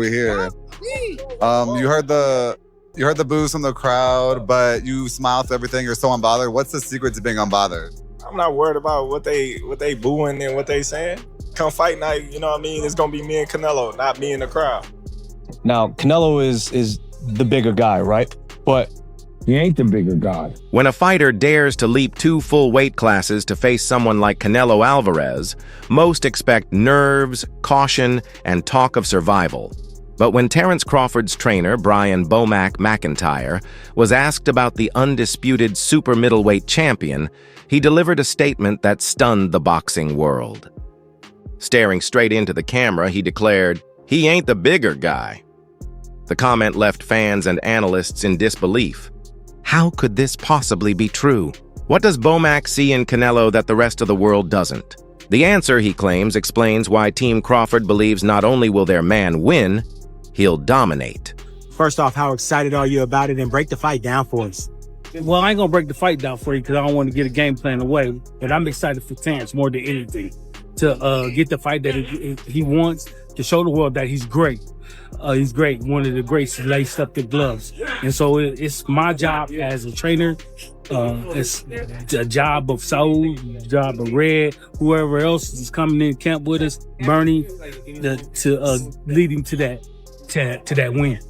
we hear. You heard the boos from the crowd, but you smile through everything. You're so unbothered. What's the secret to being unbothered? I'm not worried about what they booing and what they saying. Come fight night, you know what I mean? It's gonna be me and Canelo, not me and the crowd. Now, Canelo is the bigger guy, right? But he ain't the bigger guy. When a fighter dares to leap 2 full weight classes to face someone like Canelo Alvarez, most expect nerves, caution, and talk of survival. But when Terence Crawford's trainer, Brian BoMac McIntyre, was asked about the undisputed super middleweight champion, he delivered a statement that stunned the boxing world. Staring straight into the camera, he declared, "He ain't the bigger guy." The comment left fans and analysts in disbelief. How could this possibly be true? What does BoMac see in Canelo that the rest of the world doesn't? The answer, he claims, explains why Team Crawford believes not only will their man win, he'll dominate. First off, how excited are you about it? And break the fight down for us. Well, I ain't gonna break the fight down for you because I don't want to get a game plan away. But I'm excited for Terence more than anything to get the fight that he wants, to show the world that he's great. He's great, one of the greats, laced up the gloves. And so it's my job as a trainer. It's a job of Saul, job of Red, whoever else is coming in camp with us, Bernie, to lead him to that win.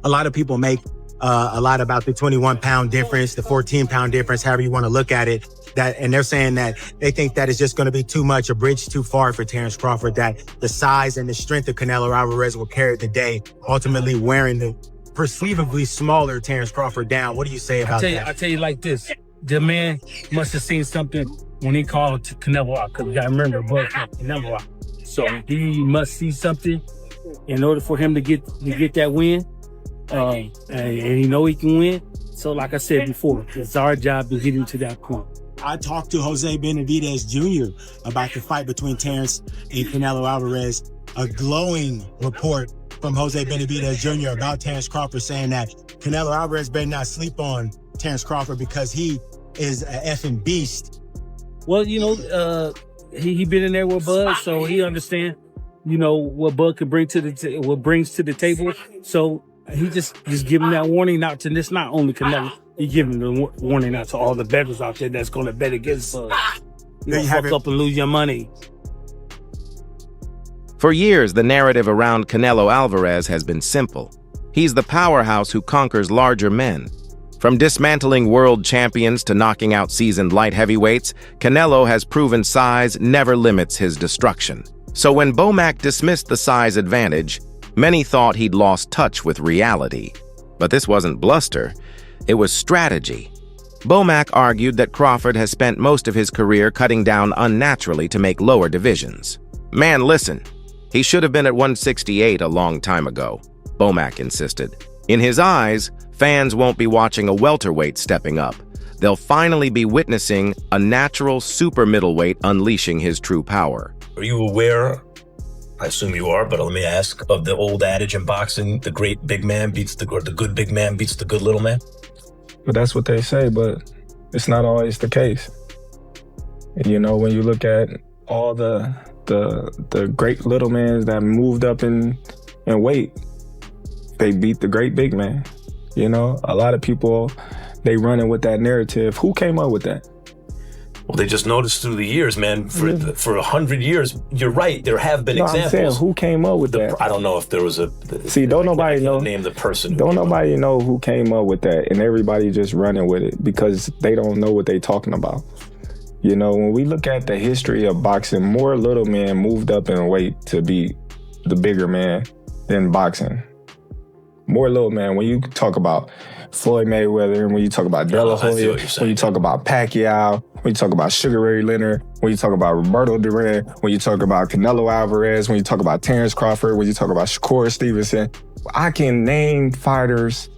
A lot of people make a lot about the 21-pound difference, the 14-pound difference, however you want to look at it. And they're saying that they think that it's just going to be too much, a bridge too far for Terence Crawford, that the size and the strength of Canelo Alvarez will carry the day, ultimately wearing the perceivably smaller Terence Crawford down. What do you say about that? I tell you like this. The man must have seen something when he called to Canelo out, because you got to remember, Bud called Canelo out. So he must see something in order for him to get that win. And he know he can win. So like I said before, it's our job to get him to that point. I talked to Jose Benavidez Jr. about the fight between Terence and Canelo Alvarez. A glowing report from Jose Benavidez Jr. about Terence Crawford, saying that Canelo Alvarez better not sleep on Terence Crawford because he is an effing beast. Well, you know, he been in there with Bud, so he understand, you know, what Bud could bring to what brings to the table. So he just giving that warning out to this, not only Canelo. He giving the warning out to all the bettors out there that's going to bet against Bud. You know, fuck up and lose your money. For years, the narrative around Canelo Alvarez has been simple. He's the powerhouse who conquers larger men. From dismantling world champions to knocking out seasoned light heavyweights, Canelo has proven size never limits his destruction. So when BoMac dismissed the size advantage, many thought he'd lost touch with reality. But this wasn't bluster. It was strategy. BoMac argued that Crawford has spent most of his career cutting down unnaturally to make lower divisions. Man, listen, he should have been at 168 a long time ago, BoMac insisted. In his eyes, fans won't be watching a welterweight stepping up. They'll finally be witnessing a natural super middleweight unleashing his true power. Are you aware, I assume you are, but let me ask, of the old adage in boxing, the great big man beats the good big man beats the good little man? But that's what they say, but it's not always the case. And you know, when you look at all the great little men that moved up in weight, they beat the great big man. You know, a lot of people, they running with that narrative. Who came up with that? Well, they just noticed through the years, man, for 100 years, you're right, there have been examples. I'm saying, who came up with that? I don't know if there was a... See, don't nobody know. Name the person. Don't nobody know who came up with that, and everybody just running with it because they don't know what they talking about. You know, when we look at the history of boxing, more little men moved up in weight to beat the bigger man than boxing. More little man, when you talk about Floyd Mayweather, when you talk about De La Hoya, when you talk about Pacquiao, when you talk about Sugar Ray Leonard, when you talk about Roberto Duran, when you talk about Canelo Alvarez, when you talk about Terence Crawford, when you talk about Shakur Stevenson, I can name fighters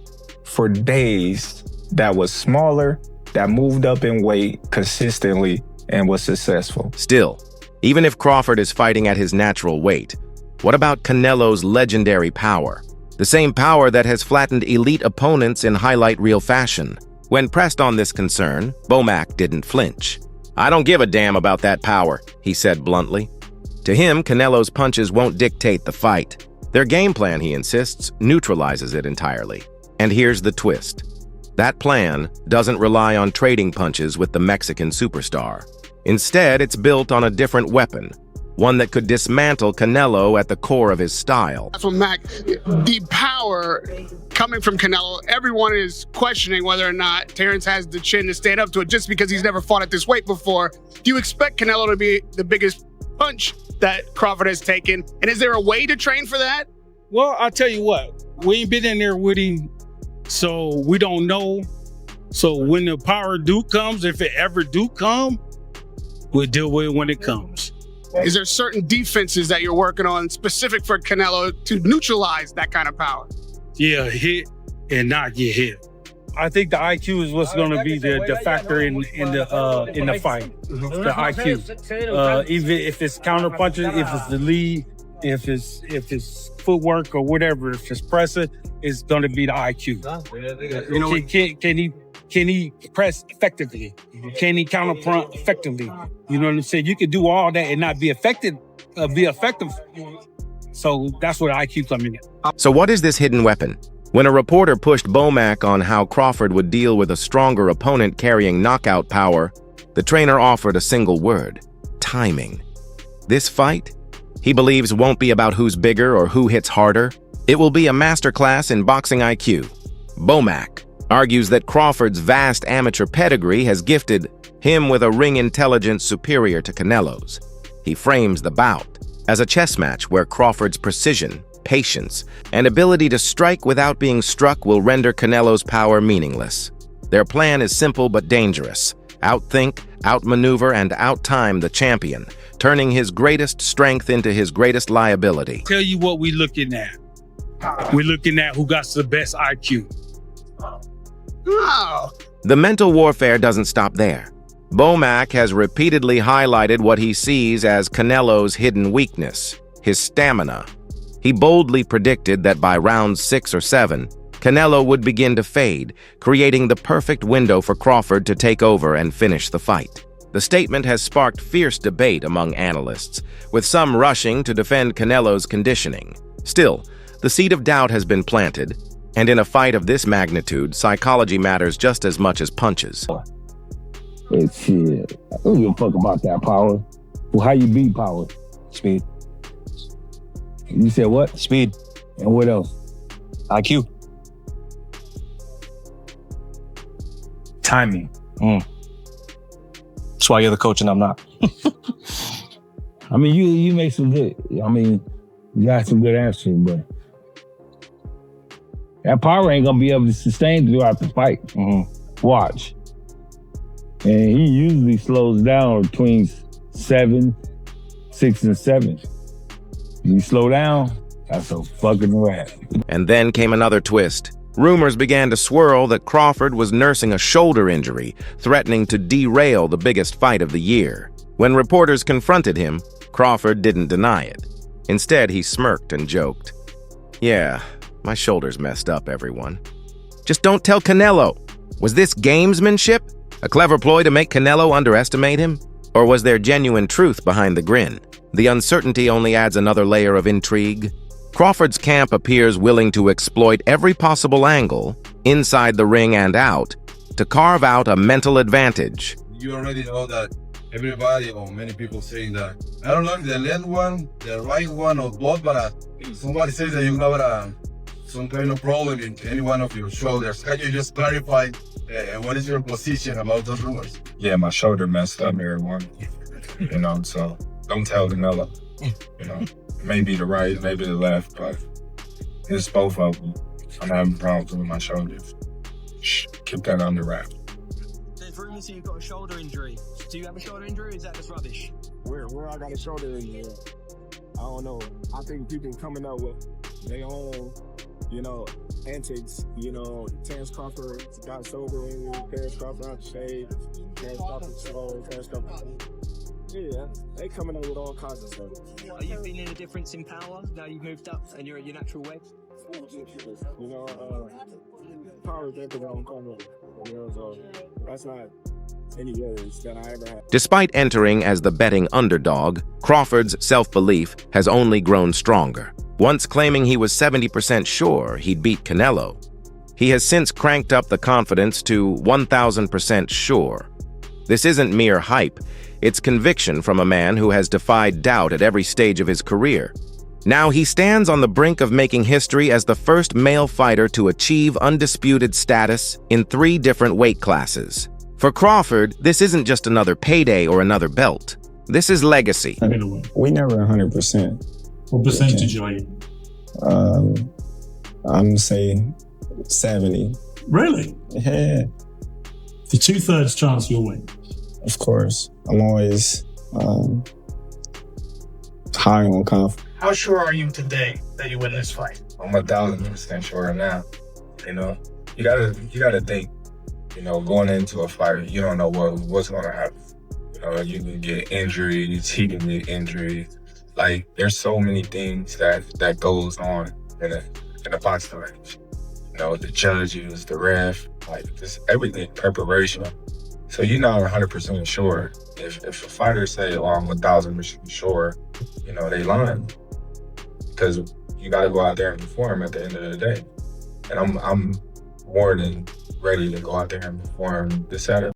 for days that was smaller, that moved up in weight consistently and was successful. Still, even if Crawford is fighting at his natural weight, what about Canelo's legendary power? The same power that has flattened elite opponents in highlight reel fashion. When pressed on this concern, BoMac didn't flinch. "I don't give a damn about that power," he said bluntly. To him, Canelo's punches won't dictate the fight. Their game plan, he insists, neutralizes it entirely. And here's the twist. That plan doesn't rely on trading punches with the Mexican superstar. Instead, it's built on a different weapon, one that could dismantle Canelo at the core of his style. That's what Mac, the power coming from Canelo, everyone is questioning whether or not Terence has the chin to stand up to it just because he's never fought at this weight before. Do you expect Canelo to be the biggest punch that Crawford has taken? And is there a way to train for that? Well, I'll tell you what, we ain't been in there with him, so we don't know. So when the power do comes, if it ever do come, we'll deal with it when it comes. Is there certain defenses that you're working on specific for Canelo to neutralize that kind of power? Yeah, hit and not get hit. I think the IQ is what's going to be the factor in the fight. The IQ, even if it's counter punches, if it's the lead, if it's footwork or whatever, if it's pressing, it's going to be the IQ. You know, can he press effectively? Can he counter punch effectively? You know what I'm saying? You can do all that and not be effective. So that's where IQ comes in. So what is this hidden weapon? When a reporter pushed BoMac on how Crawford would deal with a stronger opponent carrying knockout power, the trainer offered a single word: timing. This fight, he believes, won't be about who's bigger or who hits harder. It will be a masterclass in boxing IQ. BoMac argues that Crawford's vast amateur pedigree has gifted him with a ring intelligence superior to Canelo's. He frames the bout as a chess match where Crawford's precision, patience, and ability to strike without being struck will render Canelo's power meaningless. Their plan is simple but dangerous: outthink, outmaneuver, and outtime the champion, turning his greatest strength into his greatest liability. Tell you what we're looking at. We're looking at who got the best IQ. Oh. The mental warfare doesn't stop there. BoMac has repeatedly highlighted what he sees as Canelo's hidden weakness: his stamina. He boldly predicted that by rounds 6 or 7, Canelo would begin to fade, creating the perfect window for Crawford to take over and finish the fight. The statement has sparked fierce debate among analysts, with some rushing to defend Canelo's conditioning. Still, the seed of doubt has been planted, and in a fight of this magnitude, psychology matters just as much as punches. Shit, I don't give a fuck about that power. Well, how you beat power? Speed. You said what? Speed. And what else? IQ. Timing. That's why you're the coach and I'm not. I mean, you make some good, you got some good answers, but that power ain't gonna be able to sustain throughout the fight. Watch. And he usually slows down between 6 and 7. You slow down, that's a fucking wrap. And then came another twist. Rumors began to swirl that Crawford was nursing a shoulder injury, threatening to derail the biggest fight of the year. When reporters confronted him, Crawford didn't deny it. Instead, he smirked and joked, "Yeah, my shoulder's messed up, everyone. Just don't tell Canelo." Was this gamesmanship? A clever ploy to make Canelo underestimate him? Or was there genuine truth behind the grin? The uncertainty only adds another layer of intrigue. Crawford's camp appears willing to exploit every possible angle, inside the ring and out, to carve out a mental advantage. You already know that everybody or many people saying that, I don't know if the left one, the right one, or both, but somebody says that you have some kind of problem in any one of your shoulders. Can you just clarify what is your position about those rumors? Yeah, my shoulder messed up, everyone. So don't tell Canelo. Maybe the right, maybe the left, but it's both of them. I'm having problems with my shoulders. Shh, keep that under wraps. There's rumors that you've got a shoulder injury. Do you have a shoulder injury or is that just rubbish? Where I got a shoulder injury, I don't know. I think people coming up with their own, antics. Terence Crawford got sober, Terence Crawford out the shade, Terence Crawford slow, Terence Crawford. Yeah, they coming up with all kinds of stuff. Are you feeling a difference in power now you've moved up and you're at your natural weight? Power is everything I'm coming with. So that's not any worries that I ever had. Despite entering as the betting underdog, Crawford's self-belief has only grown stronger. once claiming he was 70% sure he'd beat Canelo. He has since cranked up the confidence to 1,000% sure. This isn't mere hype, it's conviction from a man who has defied doubt at every stage of his career. Now he stands on the brink of making history as the first male fighter to achieve undisputed status in 3 different weight classes. For Crawford, this isn't just another payday or another belt. This is legacy. We never 100%. What percentage are you? I'm gonna say 70. Really? Yeah, The 2/3 chance you'll win. of course. I'm always high on confidence. How sure are you today that you win this fight? I'm 1,000% sure now. You know, you gotta think. You know, going into a fight, you don't know what's gonna happen. You know, you can get injuries, he can get injuries. Like, there's so many things that goes on in a boxing match. You know, the judges, the ref, like just everything, preparation. So you're not 100% sure. If a fighter say, "Oh, I'm 1,000% sure," you know, they lying. Because you got to go out there and perform at the end of the day. And I'm more than ready to go out there and perform this Saturday.